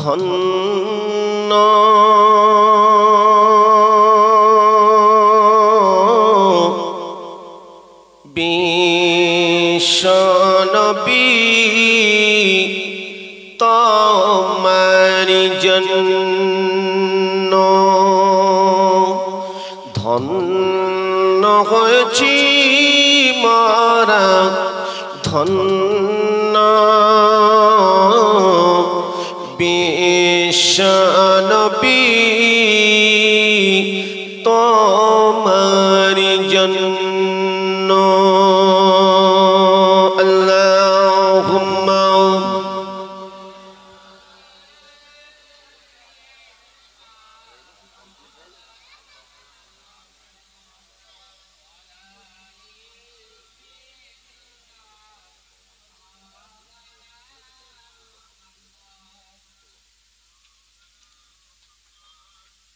ধন্য বিশ্বনবী তোমারি জন্য ধন্য হয়েছি মারা ধন্য বিশ্বনবী তোমারি জন্য আল্লাহুম্মা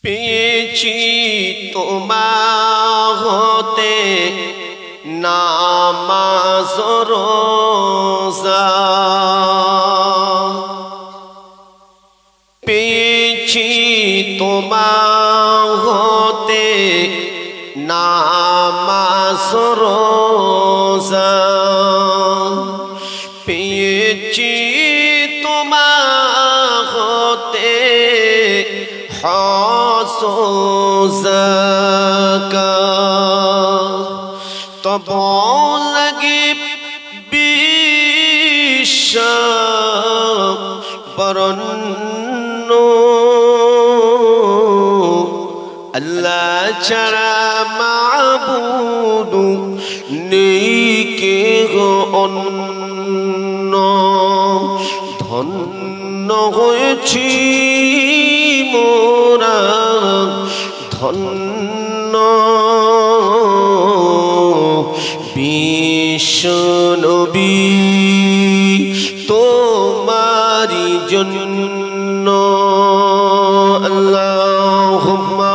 পেয়েছি তোমার হতে নামাজ রোজা পেয়েছি তোমার হতে নামাজ রোজা পেয়েছি তোমার হতে তব লাগে বিশ্ব বরণ্য আল্লাহ ছাড়া মাবুদ নেই কেহ অন্য ধন্য হয়েছি মোরা ধন্য বিশ্বনবী তোমারি জন্য আল্লাহুম্মা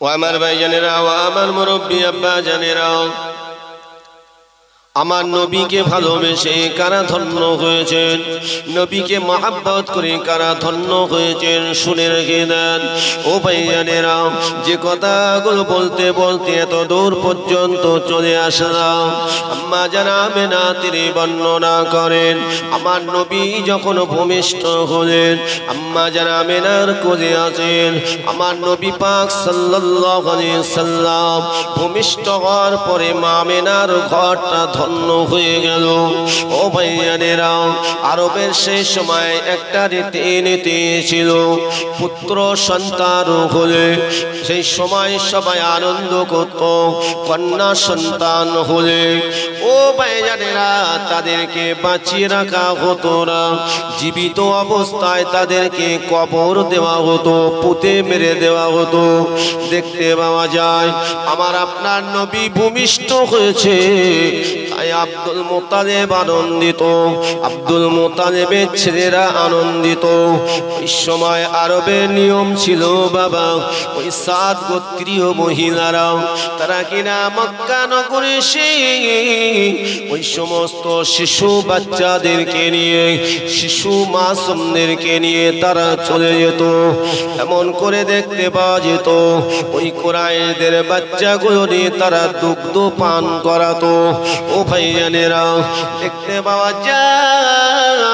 ও আমার ভাইজানেরা ও আমার মুরব্বী আব্বা জানেরা আমার নবীকে ভালোবেসে কারা ধন্য হয়েছেন নবীকে মহব্বত করে কারা ধন্য হয়েছেন শুনে রেখে দেন ও ভাইজানেরা যে কথাগুলো বলতে বলতে এত দূর পর্যন্ত চলে আসলাম আম্মা জান আমেনা তিনি বর্ণনা করেন আমার নবী যখন ভূমিষ্ঠ হলেন আম্মা জান আমেনার কোলে আছেন আমার নবী পাক সাল্লাল্লাহু আলাইহি সাল্লাম ভূমিষ্ঠ হওয়ার পরে মা আমেনার ঘরটা ধন্য হয়ে গেল ও ভাইয়ানেরা আরবের সেই সময় একটা রীতি ছিল পুত্র সন্তান হলে সেই সময় সবাই আনন্দ করত কন্যা সন্তান হলে ও ভাইয়ানেরা তাদেরকে বাঁচিয়ে রাখা হতো না জীবিত অবস্থায় তাদেরকে কবর দেওয়া হতো পুঁতে মেরে দেওয়া হতো দেখতে পাওয়া যায় আমার আপনার নবী ভূমিষ্ঠ হয়েছে তাই আব্দুল মুত্তালিব আনন্দিত আব্দুল মুত্তালিবের ছেলেরা আনন্দিত ওই সময় আরবের নিয়ম ছিল বাবা ওই সাদ গোত্রীয় মহিলারা তারা কিনা মক্কা নগরে এসে ওই সমস্ত শিশু বাচ্চাদেরকে নিয়ে শিশু মাসুমদেরকে নিয়ে তারা চলে যেত এমন করে দেখতে পাওয়া যেত ওই কুরাইশদের বাচ্চাগুলো নিয়ে তারা দুগ্ধ পান করাতো ও ভাইয়ানেরা দেখতে পাওয়া যায়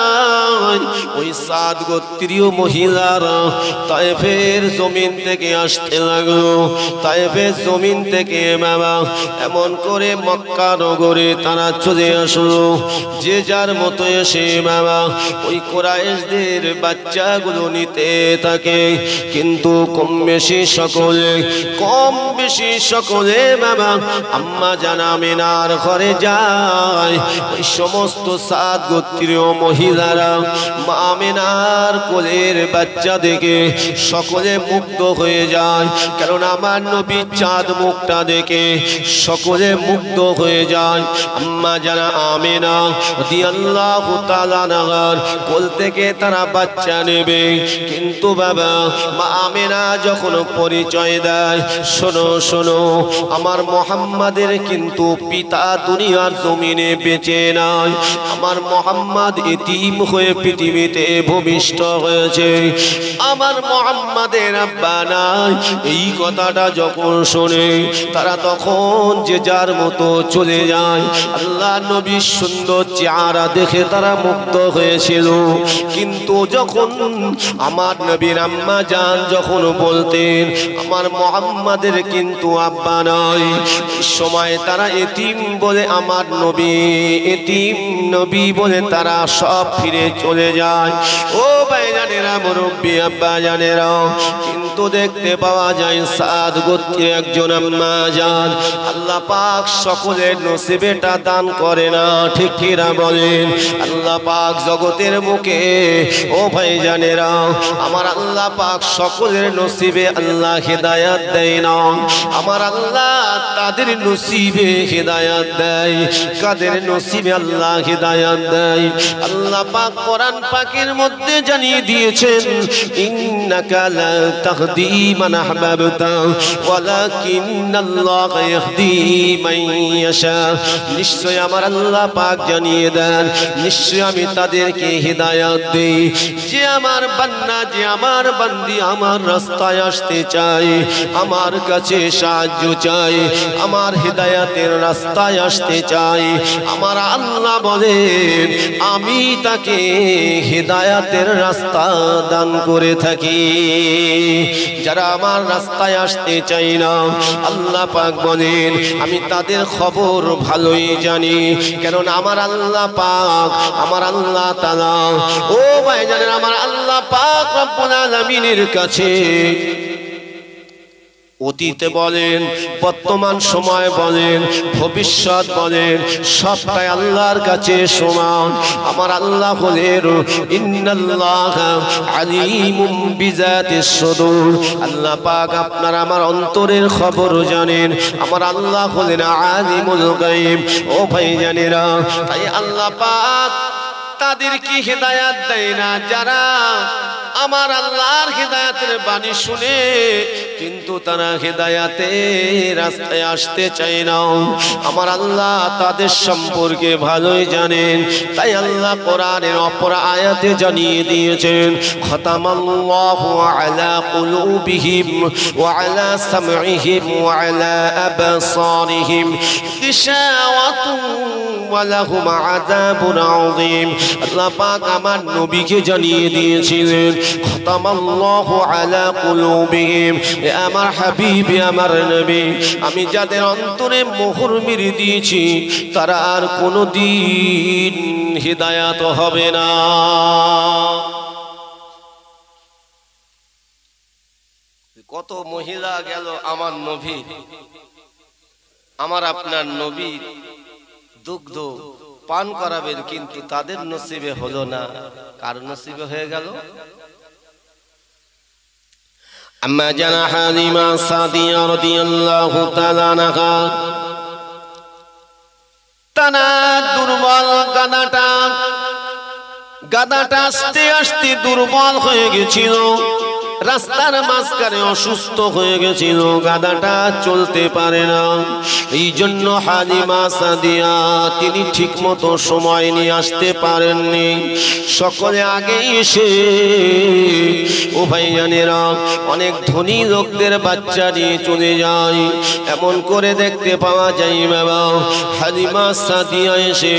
ওই সাদ গোত্রীয় মহিলারা তায়েফের জমিন থেকে আসতে লাগলো তায়েফের জমিন থেকে বাবা এমন করে মক্কা নগরে তারা চলে আসলো যে যার মতো এসে বাবা ওই কুরাইশদের বাচ্চাগুলো নিতে থাকে কিন্তু কম বেশি সকলে বাবা আম্মা জান আমিনার ঘরে যায় ওই সমস্ত সাদ গোত্রীয় মহিলারা মা আমিনার কোলের বাচ্চা দেখে সকলে মুগ্ধ হয়ে যায়, কারণ আমার নবীর চাঁদ মুখটা দেখে সকলে মুগ্ধ হয়ে যায়। আম্মা জানা আমিনা রাদিয়াল্লাহু তাআলা আনহার কোল থেকে তারা বাচ্চা নেবে, কিন্তু বাবা মা আমিনা যখন পরিচয় দেয়, শোনো শোনো আমার মুহাম্মাদের কিন্তু পিতা দুনিয়ার জমিনে বেঁচে নাই, আমার মুহাম্মদ এতিম হয়ে পৃথিবীতে ভূমিষ্ঠ হয়েছে, আমার মুহাম্মাদের আব্বা নাই। এই কথাটা যখন শোনে তারা তখন যে যার মতো চলে যায়। আল্লাহ নবীর সুন্দর চেহারা দেখে তারা মুগ্ধ হয়েছিল, কিন্তু যখন আমার নবীর আম্মা জান যখন বলতেন আমার মুহাম্মাদের কিন্তু আব্বা নাই, এই সময় তারা এতিম বলে আমার নবী এতিম নবী বলে তারা সব ফিরে চলে যায়। ও ভাইজানেরা, মুরব্বী আব্বা জানেরা, কিন্তু দেখতে পাওয়া যায় সাদ গোত্রের একজন আম্মা জান, আল্লাহ পাক সকলের নসিবেটা দান করে না, ঠিক কিনা বলেন? আল্লাহ পাক জগতের মুখে ও ভাইজানেরা আমার আল্লাহ পাক সকলের নসিবে আল্লাহ হিদায়াত দেয় না, আমার আল্লাহ তাদের নসিবে হিদায়াত দেয়। কাদের নসিবে আল্লাহ হিদায়াত দেয়? আল্লাহ পাক কোরআন পাকের মধ্যে জানিয়ে দিয়েছেন ইন্নাকা লা তাহদি মান আহবাবতা ওয়ালাকিন্নাল্লাহা ইয়াহদি মান ইয়াশা। নিশ্চয় আমার আল্লাহ পাক জানিয়ে দেন, নিশ্চয় আমি তাদেরকে হিদায়াত দেই যে আমার বান্দা যে আমার বান্দি আমার রাস্তায় আসতে চায়, আমার কাছে সাহায্য চাই, আমার হিদায়াতের রাস্তায় আসতে চাই, আমার আল্লাহ বলেন আমি তাকে হিদায়াতের রাস্তা দান করে থাকি। যারা আমার রাস্তায় আসতে চাই না, আল্লাহ পাক বলেন আমি তাদের খবর ভালোই জানি, কারণ আমার আল্লাহ পাক আমার আল্লাহ তাআলা ও ভাইজানের আমার আল্লাহ পাক রব্বুল আলামিনের কাছে অতীতে বলেন, বর্তমান সময় বলেন, ভবিষ্যৎ বলেন, সবটাই আল্লাহর কাছে সমান। আমার আল্লাহ হলেন ইন্নাল্লাহা আলিমুম বিজাতিস সুদূর। আল্লাহ পাক আপনার আমার অন্তরের খবর জানেন। আমার আল্লাহ হলেন আলিমুল গায়ব। ও ভাইজানেরা, তাই আল্লাহ পাক তাদেরকে হিদায়াত দেয় না যারা আমার আল্লাহর হিদায়াতের বাণী শুনে কিন্তু তারা হিদায়াতের রাস্তায় আসতে চায় না। আমার আল্লাহ তাদের সম্পর্কে ভালোই জানেন, তাই আল্লাহ কোরআনের অপর আয়াতে জানিয়ে দিয়েছেন খতামাল্লাহু আলা কুলুবিহিম ওয়া আলা সামঈহিম ওয়া আলা আবসারিহিম গিশাওয়াতুন ওয়া লাহুম আযাবুন আযীম। আল্লাহ পাক আমার নবীকে জানিয়ে দিয়েছিলেন খতামাল্লাহু আলা কুলুবিহিম, আমার হাবিব আমার নবী আমি যাদের অন্তরে মোহর মেরে দিয়েছি তারা আর কোনোদিন হিদায়াত হবে না। কত মহিলা গেল আমার নবী আমার আপনার নবী দুগ্ধ পান করাবেন, কিন্তু তাদের নসিবে হলো না। কার নসিবে হয়ে গেল? আম্মা জানা হালিমা সাদিয়া রাদিয়াল্লাহু তাআলা আনহা, তানা দুর্বল গাদাটা আস্তে আস্তে দুর্বল হয়ে গেছিল, রাস্তার মাঝখানে অসুস্থ হয়ে গেছিল, গাদাটা চলতে পারে না। এই জন্য হালিমা সাদিয়া তিনি ঠিক মতো সময় নিয়ে আসতে পারেননি। সকলে আগে এসে ও ভাইজানেরা অনেক ধনী লোকদের বাচ্চা নিয়ে চলে যায়। এমন করে দেখতে পাওয়া যায় বাবা হালিমা সাদিয়া এসে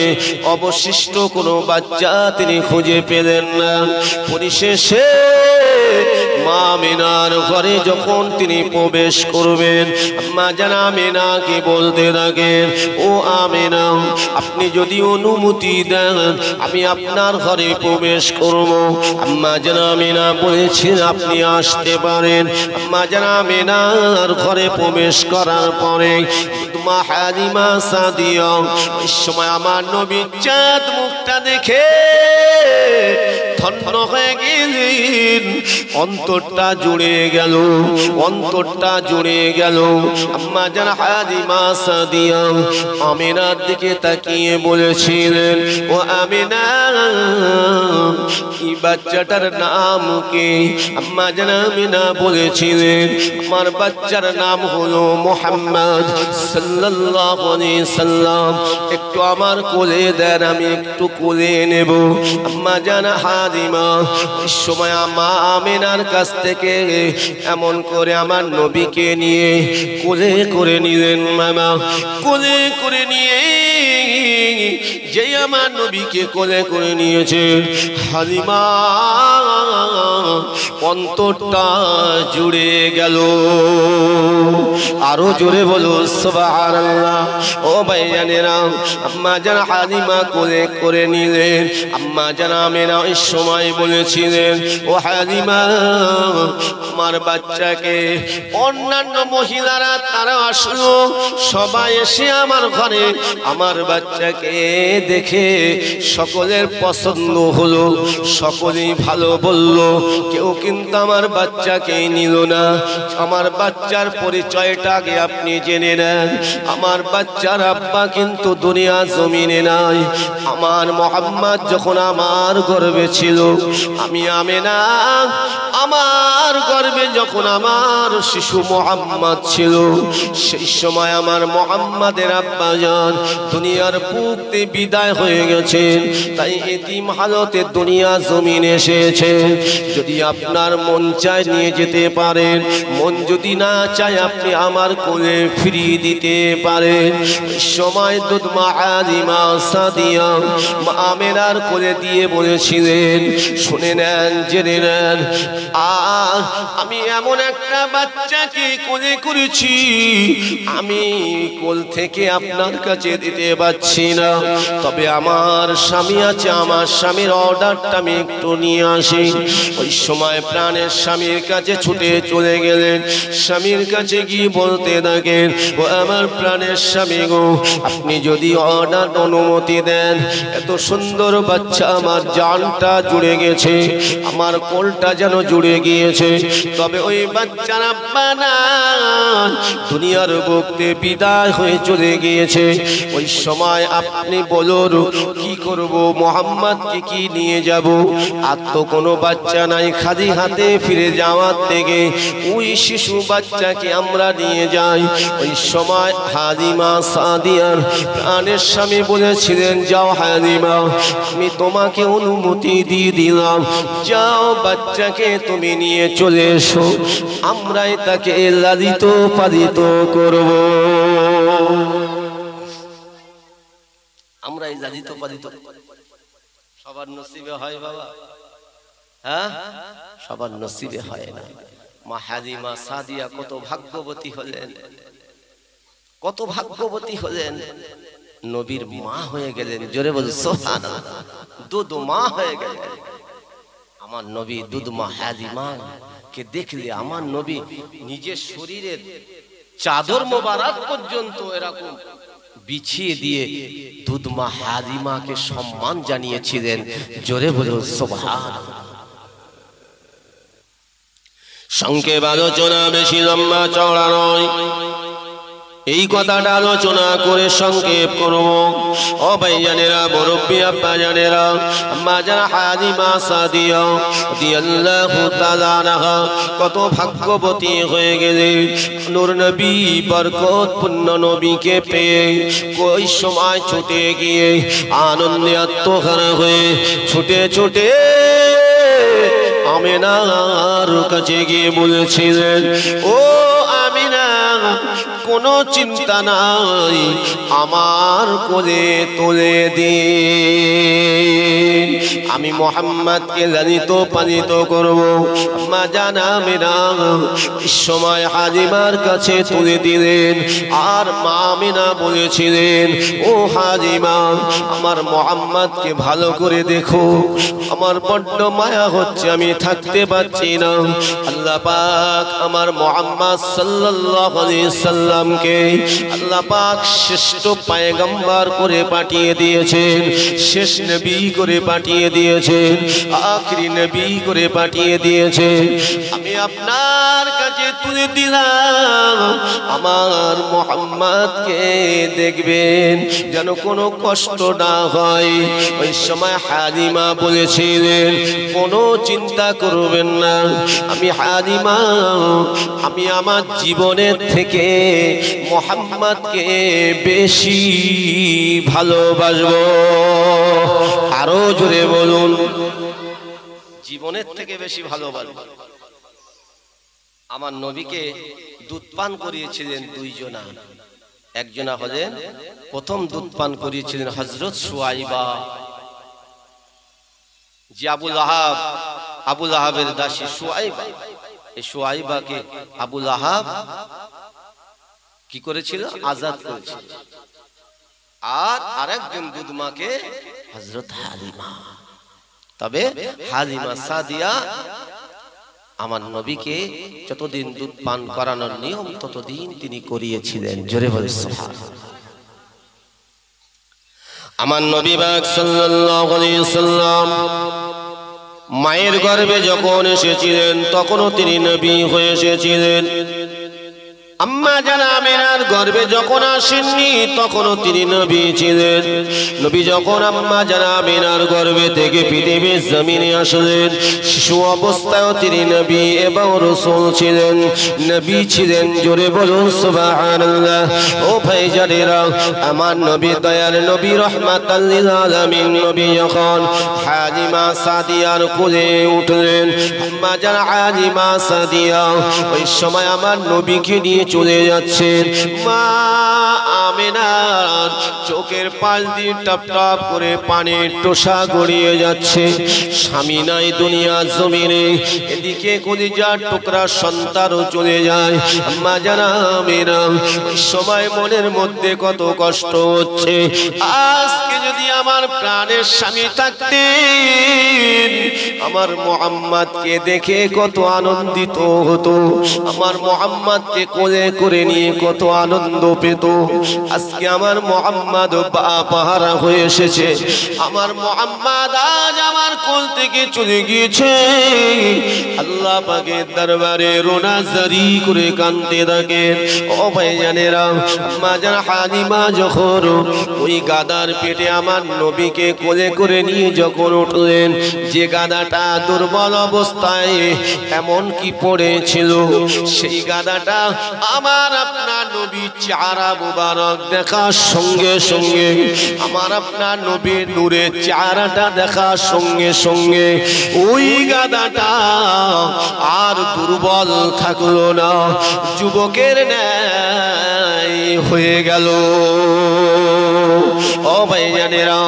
অবশিষ্ট কোনো বাচ্চা তিনি খুঁজে পেলেন না। পরিশেষে মা আমিনার ঘরে যখন তিনি প্রবেশ করবেন, মা জানা আমিনাকে বলতে থাকেন ও আমিনা আপনি যদি অনুমতি দেন আমি আপনার ঘরে প্রবেশ করব। আম্মা জানা আমিনা বলেছেন আপনি আসতে পারেন। আম্মা জানা আমিনার ঘরে প্রবেশ করার পরে মা হালিমা সাদিয়া ওই সময় আমার নবীর চাঁদ মুখটা দেখে ধন্য হয়ে গেলেন, অন্তরটা জুড়ে গেল, অন্তরটা জুড়ে গেল। আম্মা জান হালিমা সাদিয়া আমিনার দিকে তাকিয়ে বলেছিলেন, ও আমিনা, এই বাচ্চাটার নাম কি? আম্মা জান আমিনা বলেছিলেন, আমার বাচ্চার নাম হলো মুহাম্মদ সাল্লাল্লাহু আলাইহি সাল্লাম। একটু আমার কোলে দেন, আমি একটু কোলে নেব। আম্মা জান হালিমা ওই সময় আম্মা আমিনার কাছ থেকে এমন করে আমার নবীকে নিয়ে কোলে করে নিলেন। মামা কোলে করে নিয়ে যে আমার নবীকে কোলে করে নিয়েছে, হালিমা অন্তরটা জুড়ে গেল। আরো জোরে বলো সুবহানাল্লাহ। ও ভাইজানেরা, আম্মা জান হালিমা কোলে করে নিলেন। আম্মা জান আমিনা ওই সময় বলেছিলেন, ও হালিমা, আমার বাচ্চাকে অন্যান্য মহিলারা তারা আসলো, সবাই এসে আমার ঘরে আমার বাচ্চাকে দেখে সকলের পছন্দ হলো, সকলেই ভালো বলল। কেউ কিন্তু আমার বাচ্চাকে নিল না। আমার বাচ্চার পরিচয়টা আগে আপনি জেনে নেন। আমার বাচ্চার আব্বা কিন্তু দুনিয়া জমিনে নাই। আমার মুহাম্মদ যখন আমার গর্ভে ছিল, আমি আমিনা আমার গর্ভে যখন আমার শিশু মুহাম্মদ ছিল, সেই সময় আমার মুহাম্মাদের আব্বা জান দুনিয়ার বুকে বিদায় হয়ে গেছেন। তাই এতিম হালতে দুনিয়া জমিনে এসেছে। যদি আপনার মন চায় নিয়ে যেতে পারেন, মন যদি না চায় আপনি আমার কোলে ফিরিয়ে দিতে পারেন। ওই সময় দুধ মা হালিমা সাদিয়া মা আমিনার কোলে দিয়ে বলেছিলেন, শুনে নেন, জেনে নেন, আমি এমন একটা বাচ্চাকে কোলে করেছি, আমি কোল থেকে আপনার কাছে দিতে পারছি না। তবে আমার স্বামী আছে, আমার স্বামীর অর্ডারটা আমি একটু নিয়ে আসি। ওই সময় প্রাণের স্বামীর কাছে ছুটে চলে গেলেন। স্বামীর কাছে গিয়ে বলতে থাকেন, ও আমার প্রাণের স্বামী গো, আপনি যদি অর্ডার অনুমতি দেন, এত সুন্দর বাচ্চা আমার জানটা জুড়ে গেছে, আমার কোলটা যেন জুড়ে গিয়েছে। তবে ওই বাচ্চার আব্বা না দুনিয়ার বুকে বিদায় হয়ে চলে গিয়েছে। ওই সময় আপনি বলুন কি করব, মুহাম্মদকে কি নিয়ে যাব? আর তো কোনো বাচ্চা নাই, খালি হাতে ফিরে যাওয়ার থেকে ওই শিশু বাচ্চাকে আমরা নিয়ে যাই। ওই সময় হালিমা সাদিয়ার প্রাণের স্বামী বলেছিলেন, যাও হালিমা, আমি তোমাকে অনুমতি দিয়ে দিলাম, যাও বাচ্চাকে তুমি নিয়ে চলে এসো, আমরাই তাকে লালিত পালিত করব। আমরাই লালিত পালিত। সবার নসিবে হয় বাবা? হ্যাঁ, সবার নসিবে হয় না। মা হালিমা সাদিয়া কত ভাগ্যবতী হলেন, কত ভাগ্যবতী হলেন, নবীর মা হয়ে গেলেন। জোরে বল সুবহানাল্লাহ। দুধ মা হয়ে গেলেন। আমার নবী দুধ মা হালিমা কে দেখলে আমার নবী নিজের শরীরের চাদর মোবারক পর্যন্ত এরকম বিছিয়ে দিয়ে দুধ মা হালিমাকে সম্মান জানিয়েছিলেন। জোরে বলুন সুবহানাল্লাহ। সংক্ষেপ আলোচনা, বেশি লম্বা চওড়া নয়, এই কথাটা আলোচনা করে সংক্ষেপ করব। ও ভাইজানেরা, মুরব্বি আব্বা জানেরা, আম্মা জান হালিমা সাদিয়া রাদিয়াল্লাহু তাআলা আনহা কত ভাগ্যবতী হয়ে গেলেন। নূর নবী বরকতপূর্ণ নবীকে পেয়ে ওই সময় ছুটে গিয়ে আনন্দে আত্মহারা হয়ে ছুটে ছুটে আমিনার কাছে গিয়ে বলেছিলেন, ও আমিনা, কোনো চিন্তা নাই, আমার কোলে তুলে দিন, আমি মুহাম্মদকে লালিত পালিত করব। আম্মা জান আমিনা এই সময় হালিমার কাছে তুলে দিলেন। আর মা আমিনা বলেছিলেন, ও হালিমা, আমার মুহাম্মদকে ভালো করে দেখো, আমার বড্ড মায়া হচ্ছে, আমি থাকতে পারছি না। আল্লাহ পাক আমার মুহাম্মদ সাল্লাল্লাহু আলাইহি সাল্লাম সাল্লামকে আল্লাহ পাক শ্রেষ্ঠ পয়গম্বর করে পাঠিয়ে দিয়েছেন, শেষ নবী করে পাঠিয়ে দিয়েছেন, আখরি নবী করে পাঠিয়ে দিয়েছেন। আমি আপনার কাছে তুলে দিলাম, আমার মুহাম্মদকে দেখবেন যেন কোনো কষ্ট না হয়। ওই সময় হালিমা বলেছিলেন, কোনো চিন্তা করবেন না, আমি হালিমা, আমি আমার জীবনের থেকে মুহাম্মদকে বেশি ভালোবাসবো। আরো জোরে বলুন, জীবনের থেকে বেশি ভালোবাসবো। আমার নবীকে দুধ পান করিয়েছিলেন দুইজনা। একজনা হলেন, প্রথম দুধ পান করিয়েছিলেন হযরত সুয়াইবা, যে আবু লাহাবের দাসী সুয়াইবা। এই সুয়াইবাকে আবু লাহাব কি করেছিল? আজাদ করেছিল। আর আরেকজন দুধ মাকে হযরত হালিমা। তবে হালিমা সাদিয়া আমার নবীকে যতদিন দুধ পান করানোর নিয়ম ততদিন তিনি করিয়েছিলেন। জোরে বলে সুবহানাল্লাহ। আমার নবী পাক সাল্লাল্লাহু আলাইহি ওয়াসাল্লাম মায়ের গর্ভে যখন এসেছিলেন তখনও তিনি নবী হয়ে এসেছিলেন। আম্মা জানা আমিনার গর্ভে যখন আসেননি তখনও তিনি নবী ছিলেন। নবী যখন আম্মা জানা আমিনার গর্ভে থেকে পৃথিবীর জমিনে আসলেন, শিশু অবস্থায়ও তিনি নবী এবং রাসূল ছিলেন, নবী ছিলেন। জোরে বলুন সুবহানাল্লাহ। ও ভাইজানেরা, আমার নবী দয়ার নবী রহমাতাল লিল আলামিন নবী যখন হালিমা সাদিয়ার কোলে উঠলেন, আম্মা জানা হালিমা সাদিয়া ওই সময় আমার নবীকে নিয়ে চলে যাচ্ছেন। মা আমিনার চোখের পাশ দিয়ে টপ টপ করে পানির টোসা গড়িয়ে যাচ্ছে। স্বামী নাই দুনিয়া জমিনে, এদিকে কলিজার টুকরা সন্তানও চলে যায়। আম্মা জানা আমিনা ওই সময় মনের মধ্যে কত কষ্ট হচ্ছে। আজকে যদি আমার প্রাণের স্বামী থাকতেন, আমার মুহাম্মদকে দেখে কত আনন্দিত হতো, আমার মুহাম্মদকে কোলে করে নিয়ে কত আনন্দ পেত। আজকে আমার মুহাম্মদ বাহারা হয়ে এসেছে, আমার মুহাম্মদ আজ আমার কোল থেকে চলে গিয়েছে। আল্লাহ পাকের দরবারে রোনা জারি করে কাঁদতে থাকেন। ও ভাইজানেরা, আম্মা জান হালিমা যখন ওই গাদার পেটে আমার নবীকে কোলে করে নিয়ে যখন উঠলেন, যে গাদাটা দুর্বল অবস্থায় এমন কি পড়েছিল, সেই গাদাটা আমার আপনার নবী চেহারা মুবারক দেখার সঙ্গে সঙ্গে, আমার আপনার নবীর নূরের চেহারাটা দেখার সঙ্গে সঙ্গে ওই গাদাটা আর দুর্বল থাকলো না, যুবকের ন্যায় হয়ে গেল। ও ভাইজানেরা,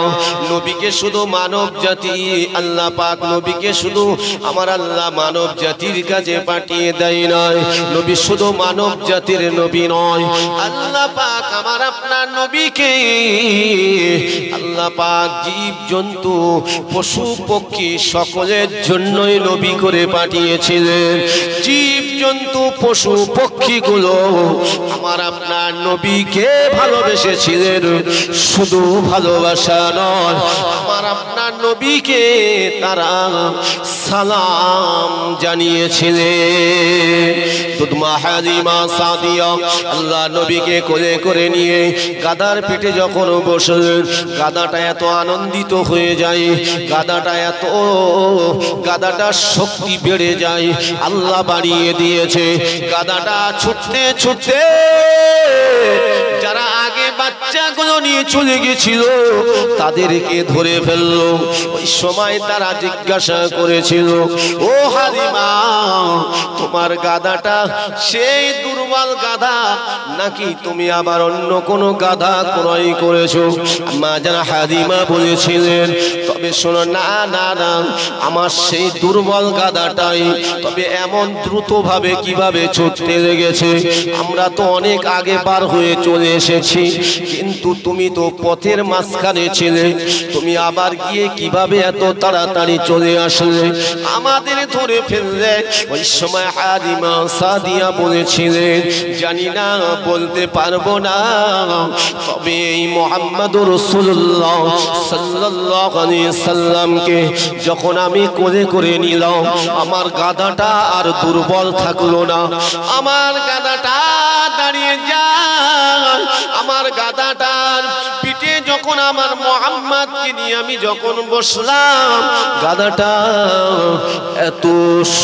নবীকে শুধু মানব জাতি আল্লাহ পাক নবীকে শুধু আমার আল্লাহ মানব জাতির কাছে পাঠিয়ে দেয় নয়, নবী শুধু মানব জাতির নবী নয়, আল্লাহ পাক আমার আপনার নবীকে আল্লাহ পাক জীব জন্তু পশু পক্ষী সকলের জন্যই নবী করে পাঠিয়েছিলেন। জীব জন্তু পশু পক্ষীগুলো আমার আপনার নবীকে ভালোবেসেছিলেন। শুধু ভালোবাসা নয়, আমার আপনার নবীকে তারা সালাম জানিয়েছিলেন। দুধমা হালিমা সাদিয়া আল্লাহ নবীকে কোলে করে নিয়ে গাদার পিঠে যখন বসলেন, গাদাটা এত আনন্দিত হয়ে যায়, গাদাটার শক্তি বেড়ে যায়, আল্লাহ বাড়িয়ে দিয়েছে। গাদাটা ছুটতে ছুটতে যারা আগে বাচ্চাগুলো নিয়ে চলে গেছিল তাদেরকে ধরে ফেললো। ওই সময় তারা জিজ্ঞাসা করেছিল, ও হালিমা, তোমার গাদাটা সেই দুর্বল গাধা নাকি তুমি আবার অন্য কোনো গাধা ক্রয় করেছো? মা জানা হালিমা বলেছিলেন, তবে শোনো, না না না, আমার সেই দুর্বল গাধাটাই। তবে এমন দ্রুত ভাবে কিভাবে ছুটতে লেগেছে, আমরা তো অনেক আগে পার হয়ে চলে এসেছি, কিন্তু তুমি তো পথের মাঝখানে ছিলে, তুমি আবার গিয়ে কিভাবে এত তাড়াতাড়ি চলে আসলে, আমাদের ধরে ফেললে? ওই সময় হালিমা সাদিয়া বলেছিলেন, জানি না, বলতে পারবো না। তবে এই মুহাম্মদুর রাসূলুল্লাহ সাল্লাল্লাহু আলাইহি সাল্লামকে যখন আমি কোলে করে নিলাম, আমার গাধাটা আর দুর্বল থাকলো না। আমার গাধাটা দাঁড়িয়ে যায়, আমার গাধাটার পিঠে যখন আমার মুহাম্মদকে নিয়ে আমি যখন বসলাম, গাধাটা এত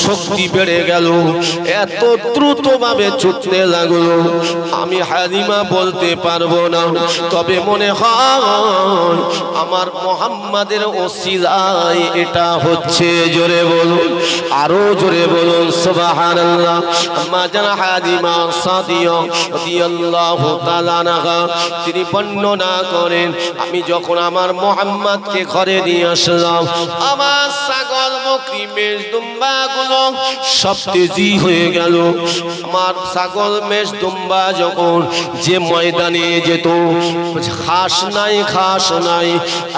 শক্তি বেড়ে গেল, এত দ্রুতভাবে ছুটতে লাগলো, আমি হালিমা বলতে পারবো না। তবে মনে হয় আমার মুহাম্মাদের ওসিলায় এটা হচ্ছে। জোরে বলুন, আরো জোরে বলুন সুবহানাল্লাহ। আম্মা জান হালিমা সাদিয়া রাদিয়াল্লাহু তাআলা আনহা তিনি বর্ণনা করেন, আমি যখন আমার মুহাম্মদকে ঘরে নিয়ে আসলাম, আমার ছাগল বকরি মেষ দুম্বাগুলো সব তেজি হয়ে গেল। আমার ছাগল মেষ দুম্বা যখন যে ময়দানে যেত, ঘাস নাই, ঘাস নাই,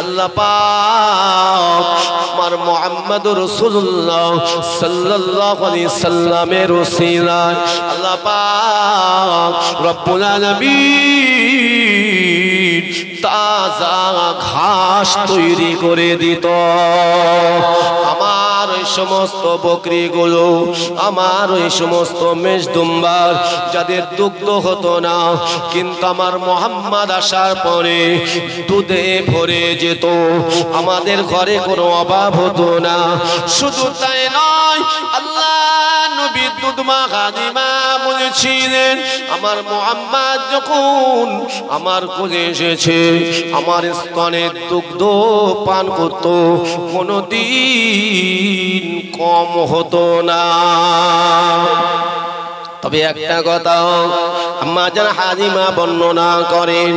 আল্লাহ পাক আমার মুহাম্মদুর রাসূলুল্লাহ সাল্লাল্লাহু আলাইহি সাল্লামের ওসিলায় আল্লাহ পাক রব্বুল আলামিন তাজা ঘাস তৈরি করে দিত। আমার ওই সমস্ত বকরিগুলো, আমার ওই সমস্ত মেষ দুম্বার যাদের দুগ্ধ হতো না, কিন্তু আমার মুহাম্মদ আসার পরে দুধে ভরে যেত, আমাদের ঘরে কোনো অভাব হতো না। শুধু তাই নয়, আল্লাহ নবী দুধমা হালিমা বলেছিলেন, আমার মুহাম্মদ যখন আমার কোলে এসেছে, আমার স্তনের দুগ্ধ পান করত, কোনদিন কম হতো না। তবে একটা কথা আম্মা জান হালিমা বর্ণনা করেন,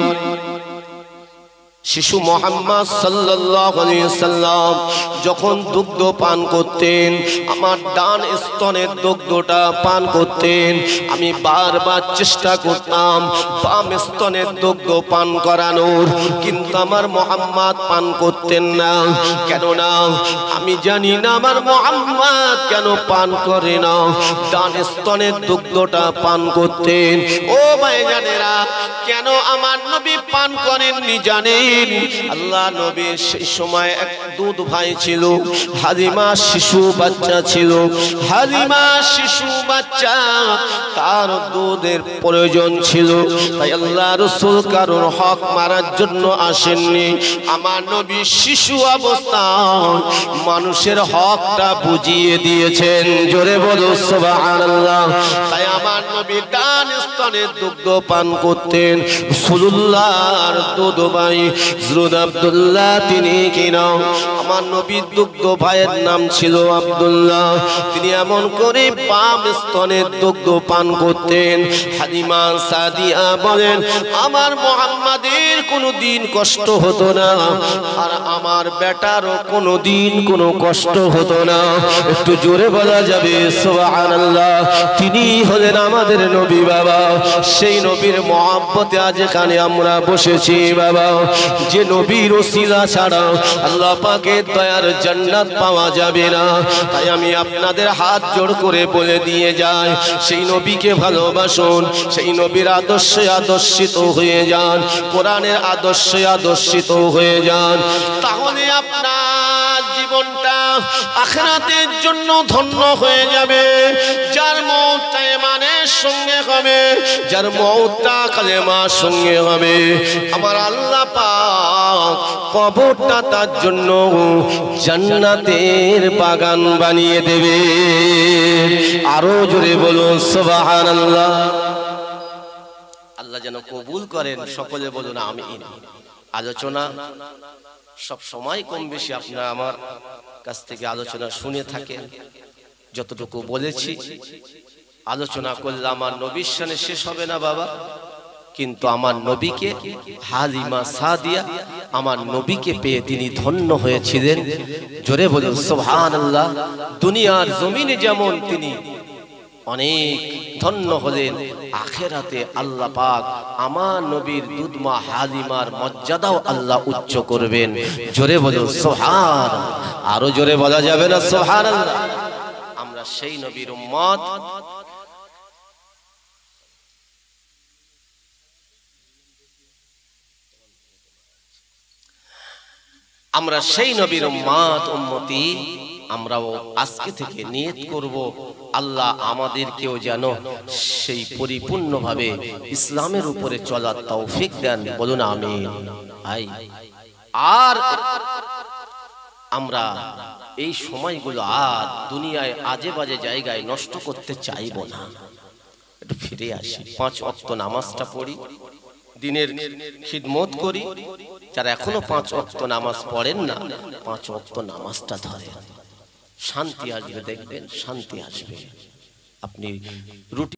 শিশু মুহাম্মদ সাল্লাল্লাহু আলাইহি সাল্লাম যখন দুগ্ধ পান করতেন, আমার ডান স্তনের দুগ্ধটা পান করতেন, আমি বারবার চেষ্টা করতাম বাম স্তনের দুগ্ধ পান করানোর, কিন্তু আমার মুহাম্মদ পান করতেন না। কেননা আমি জানি না আমার মুহাম্মদ কেন পান করে না, ডান স্তনের দুগ্ধটা পান করতেন। ও ভাইজানেরা, কেন আমার নবী পান করেননি জানেন? আল্লাহ নবীর সেই সময় এক দুধ ভাই ছিল, হালিমা শিশু বাচ্চা ছিল। হালিমা শিশু বাচ্চা, তার দুধের প্রয়োজন ছিল, তাই আল্লাহ রাসূল কারোর হক মারার জন্য আসেননি। আমার নবী শিশু অবস্থায় মানুষের হকটা বুঝিয়ে দিয়েছেন। জোরে বলো সুবহানাল্লাহ। তাই আমার নবী ডান স্তনের দুগ্ধ পান করতেন। রাসূলুল্লাহর দুধ ভাই হযরত আব্দুল্লাহ তিনি কিনা, আমার নবীর দুগ্ধ ভাইয়ের নাম ছিল আব্দুল্লাহ, তিনি এমন করে বাম স্তনের দুগ্ধ পান করতেন। হালিমা সাদিয়া বলেন, আমার মুহাম্মাদের কোনো দিন কষ্ট হতো না, আর আমার বেটারও কোনো দিন কোনো কষ্ট হতো না। একটু জোরে বলা যাবে সুবহানাল্লাহ। তিনি হলেন আমাদের নবী বাবা। সেই নবীর মহব্বতে আজ এখানে আমরা বসেছি বাবা। যে নবীর ওসিলা ছাড়া আল্লাহ পাকের দয়ার জান্নাত পাওয়া যাবে না। তাই আমি আপনাদের হাত জোড় করে বলে দিয়ে যাই, সেই নবীকে ভালোবাসুন, সেই নবীর আদর্শে আদর্শিত হয়ে যান, কোরআনের আদর্শে আদর্শিত হয়ে যান, তাহলে আপনার জীবনটা আখিরাতের জন্য ধন্য হয়ে যাবে। যার মওতটা ঈমানের সঙ্গে হবে, যার মওতটা কালেমার সঙ্গে হবে, আমার আল্লাহ পাক কবরটা তার জন্য জান্নাতের বাগান বানিয়ে দেবে। আরো জোরে বলুন সুবহানাল্লাহ। আল্লাহ যেন কবুল করেন, সকলে বলুন আমিন। আলোচনা সব সময় কম বেশি আপনারা আমার কাছ থেকে আলোচনা শুনে থাকেন। যতটুকু বলেছি আলোচনা করলে আমার নবীর শানে শেষ হবে না বাবা, কিন্তু আমার নবীকে, হালিমা সাদিয়া আমার নবীকে পেয়ে তিনি ধন্য হয়েছিলেন। জোরে বলুন সুবহানাল্লাহ। দুনিয়ার জমিনে যেমন তিনি অনেক ধন্য হলেন, আখিরাতে আল্লাহ পাক আমার নবীর দুধমা হালিমার মর্যাদাও আল্লাহ উচ্চ করবেন। জোরে বলুন সুবহানাল্লাহ। আরো জোরে বলা যাবে না সুবহানাল্লাহ। আমরা সেই নবীর উম্মত, আমরা সেই নবীর উম্মত উম্মতি আমরাও আজকে থেকে নিয়ত করব আল্লাহ আমাদেরকেও যেন সেই পরিপূর্ণভাবে ইসলামের উপরে চলার তৌফিক দেন, বলুন আমিন। আর আমরা এই সময়গুলো আর দুনিয়ায় আজে বাজে জায়গায় নষ্ট করতে চাইব না। একটু ফিরে আসি, 5 ওয়াক্ত নামাজটা পড়ি, দিনের খিদমত করি। যারা এখনো 5 ওয়াক্ত নামাজ পড়েন না, 5 ওয়াক্ত নামাজটা ধরে, শান্তি আসবে, দেখবেন শান্তি আসবে। আপনি রুটি